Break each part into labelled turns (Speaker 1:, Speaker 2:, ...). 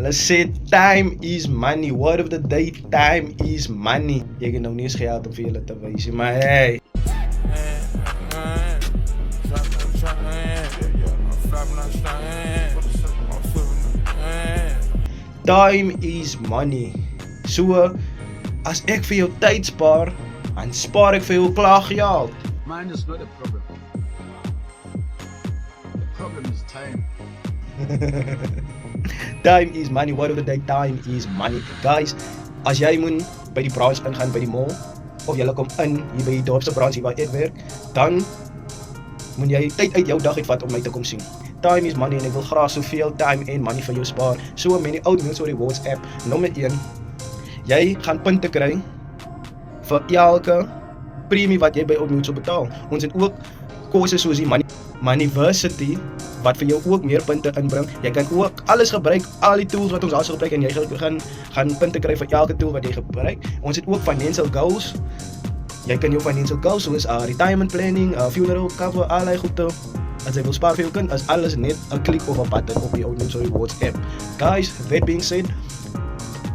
Speaker 1: Hulle sê time is money. Word of the day, time is money. Jy het nou nie eens geld om vir julle te wys nie, maar hey. Time is money. So, as ek vir jou tyd spaar, dan spaar ek vir jou klaar geld.
Speaker 2: Mine is not a problem. The problem is time.
Speaker 1: Time is money. Word of the day, time is money. Guys, as jy moet by die branch ingaan by die mall, of jy kom in hier by die dorpse branch hier waar ek werk, dan moet jy tyd uit jou dag uitvat om my te kom sien. Time is money en ek wil graag soveel time en money vir jou spaar. So met die Old Mutual Rewards app, nommer 1, jy gaan punte kry vir elke premie wat jy by Old Mutual betaal. Ons het ook kose soos die Moneyversity wat vir jou ook meer punte inbring. Jy kan ook alles gebruik, al die tools wat ons al gebruik en jy gaan punte kry vir elke tool wat jy gebruik. Ons het ook financial goals. Jy kan jou financial goals soos retirement planning, funeral cover, allerlei goede. As jy wil spaar vir jou kind, is alles net 'n klik of 'n button op die Old Mutual Rewards app. Guys, that being said,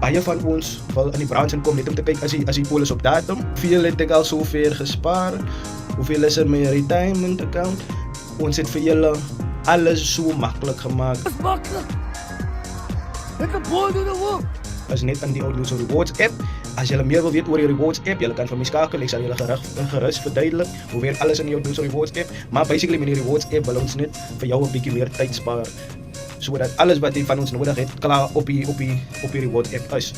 Speaker 1: baie van ons wil in die branch inkom net om te kyk as die polis op datum. Hoeveel het ek al sover gespaar? Hoeveel is in my retirement account? Ons het vir julle alles so maklik gemaak.
Speaker 3: Dis maklik. Ek kan boy doen ook.
Speaker 1: Is net in die Old Mutual Rewards app. As julle meer wil weet oor die Rewards app, julle kan vir my skakel. Ek sal julle gerus verduidelik hoe werk alles in die Old Mutual Rewards app. Maar basically met die Rewards app wil ons net vir jou 'n bietjie meer tyd spaar, sodat alles wat jy van ons nodig het klaar op die Rewards app is.